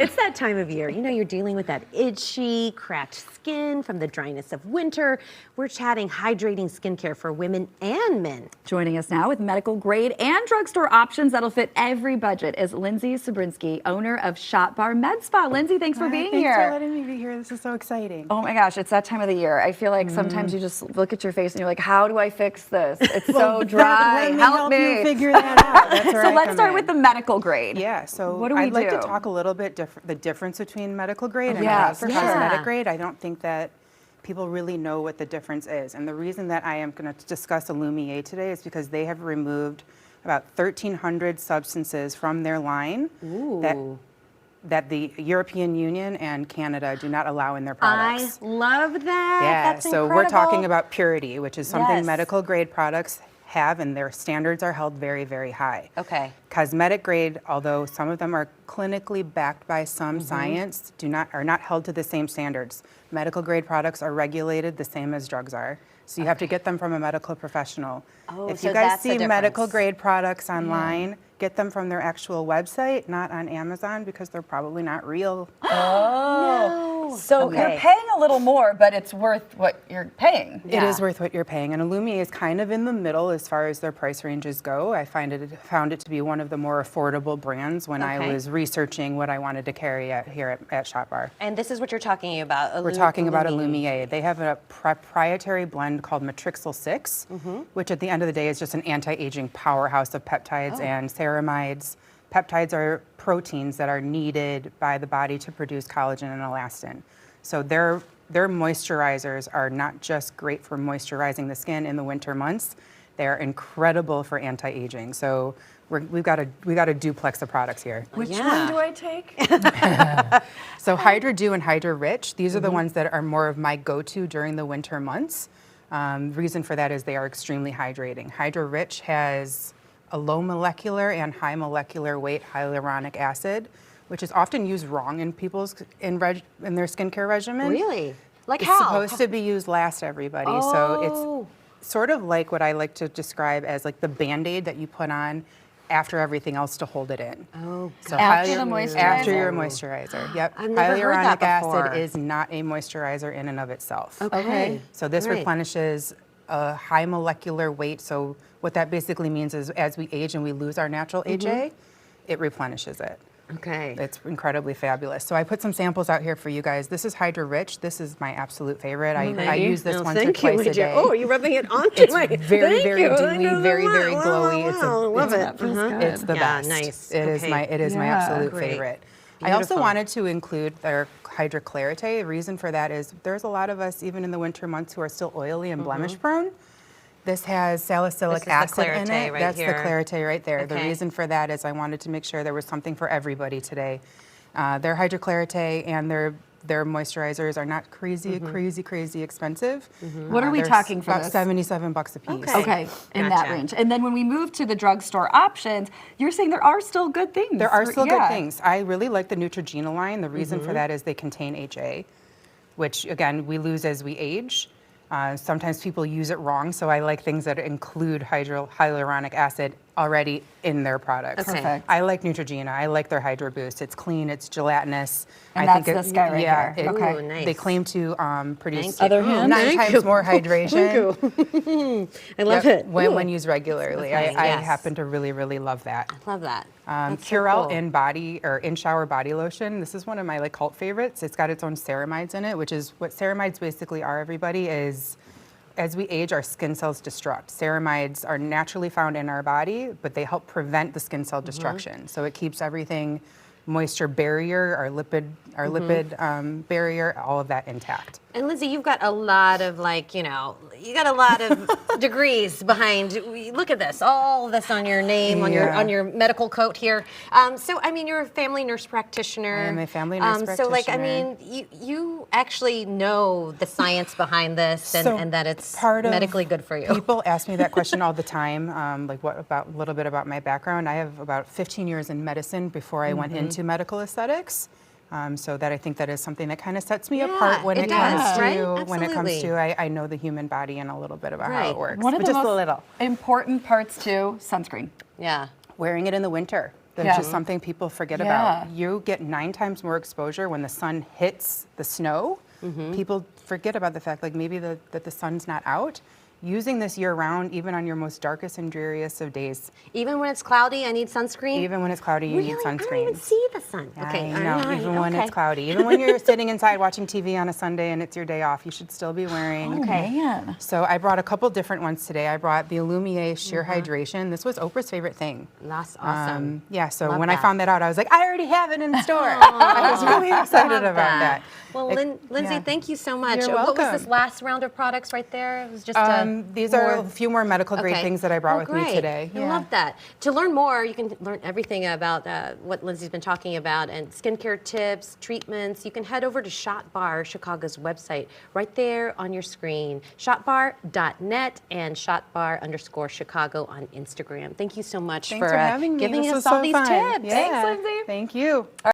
It's that time of year. You know, you're dealing with that itchy, cracked skin from the dryness of winter. We're chatting hydrating skincare for women and men. Joining us now with medical grade and drugstore options that'll fit every budget is Lindsay Sabrinsky, owner of Shot Bar Med Spa. Lindsay, thanks for being here. Thanks for letting me be here. This is so exciting. Oh my gosh, it's that time of the year. I feel like sometimes you just look at your face and you're like, how do I fix this? It's so dry. Let me Help help me. you figure that out. That's where So I let's come start in. with the medical grade. Yeah, so What do we I'd like do? to talk a little bit the difference between medical grade and Yes, for yeah. cosmetic grade. I don't think that people really know what the difference is. And the reason that I am going to discuss Illumier today is because they have removed about 1,300 substances from their line that the European Union and Canada do not allow in their products. I love that. Yeah, That's so incredible. we're talking about purity, which is something Yes. medical grade products have, and their standards are held very, very high. Okay. Cosmetic grade, although some of them are clinically backed by some science, are not held to the same standards. Medical grade products are regulated the same as drugs are. So you have to get them from a medical professional. Oh, if so you guys that's the see medical difference. grade products online, get them from their actual website, not on Amazon, because they're probably not real. So Okay. you're paying a little more, but it's worth what you're paying. It is worth what you're paying, and Illumier is kind of in the middle as far as their price ranges go. I found it to be one of the more affordable brands when I Okay. was researching what I wanted to carry here at Shot Bar. And this is what you're talking about. We're talking about Illumier. They have a proprietary blend called Matrixyl 6, which at the end of the day is just an anti-aging powerhouse of peptides and ceramides. Peptides are proteins that are needed by the body to produce collagen and elastin. So their moisturizers are not just great for moisturizing the skin in the winter months, they're incredible for anti-aging. So we got a duplex of products here. Which Yeah. one do I take? So Hydra Dew and Hydra Rich, these are the ones that are more of my go-to during the winter months. The reason for that is they are extremely hydrating. Hydra Rich has a low molecular and high molecular weight hyaluronic acid, which is often used wrong in people's in their skincare regimen. Really? Like It's how? supposed to be used last, everybody. So it's sort of like what I like to describe as like the Band-Aid that you put on after everything else to hold it in. Oh, So After the moisturizer? After your moisturizer, yep. I've never heard that Hyaluronic before. acid is not a moisturizer in and of itself. Okay. So this Great. replenishes a high molecular weight. So what that basically means is as we age and we lose our natural HA, it replenishes it. Okay. It's incredibly fabulous. So I put some samples out here for you guys. This is Hydra Rich. This is my absolute favorite. I use this once or twice a day. Oh, you're rubbing it onto It's my. very, Thank very you. I dewy, know very, that. very Wow, glowy. wow, It's wow. Love it. That feels good. It's the Yeah, best. nice. It is Okay. my absolute Great. favorite. I also Beautiful. wanted to include their Hydra Clarite. The reason for that is there's a lot of us, even in the winter months, who are still oily and blemish prone. This has salicylic This is the acid in Clarite it. right That's here. the Clarite right there. The Okay. reason for that is I wanted to make sure there was something for everybody today. Their Hydra Clarite and their moisturizers are not crazy expensive. What are we They're talking for about this? $77 a piece. Okay. Okay, in that Gotcha. range. And then when we move to the drugstore options, you're saying there are still good things. There are still Yeah. good things. I really like the Neutrogena line. The reason for that is they contain HA, which again, we lose as we age. Sometimes people use it wrong, so I like things that include hyaluronic acid already in their products. Okay. Perfect. I like Neutrogena. I like their Hydra Boost. It's clean, it's gelatinous. And I that's think this guy right yeah, here. it- Okay. Ooh, nice. They claim to produce Thank you. Other hand? 9 Thank times you. more hydration. Thank you. I love Yep, it. when used regularly. Okay, I yes. happen to really, really love that. Love that. That's so Curel cool. in shower body lotion. This is one of my like cult favorites. It's got its own ceramides in it, which is what ceramides basically are. Everybody is, as we age, our skin cells destruct. Ceramides are naturally found in our body, but they help prevent the skin cell destruction. So it keeps everything, moisture barrier, our lipid barrier, all of that intact. And Lindsay, you've got a lot of you got a lot of degrees behind. Look at this, all this on your name, on Yeah. your medical coat here. So I mean, you're a family nurse practitioner. I am a family nurse So I practitioner. mean, you actually know the science behind this, and, So and that it's part of- medically good for you. People ask me that question all the time, like a little bit about my background. I have about 15 years in medicine before I went into medical aesthetics. So that I think that is something that kind of sets me Yeah, apart when it it comes does, to right? when it comes Absolutely. to I know the human body and a little bit about how Right. it works, One of but the just most a little. important parts too, sunscreen. Yeah. Wearing it in the winter. That's just something people forget about. You get 9 times more exposure when the sun hits the snow. People forget about the fact, like maybe that the sun's not out. Using this year round, even on your most darkest and dreariest of days. Even when it's cloudy, I need sunscreen? Even when it's cloudy, you need sunscreen. I don't even see the sun. Okay, I know, all right, even when it's cloudy. Even when you're sitting inside watching TV on a Sunday and it's your day off, you should still be wearing. Man. So I brought a couple different ones today. I brought the Illumier Sheer Hydration. This was Oprah's favorite thing. That's awesome. Yeah, so Love when I that. found that out, I was like, I already have it in store. I was really excited Love about that. Well, Lindsay, thank you so much. You're What was welcome. this last round of products right there? It was just These are a few more medical grade things that I brought with great. me today. I love that. To learn more, you can learn everything about what Lindsay's been talking about and skincare tips, treatments. You can head over to Shot Bar, Chicago's website, right there on your screen. Shotbar.net and shotbar_Chicago on Instagram. Thank you so much Thanks for having me. giving This us was all so these fun. tips. Yeah. Thanks, Lindsay. Thank you.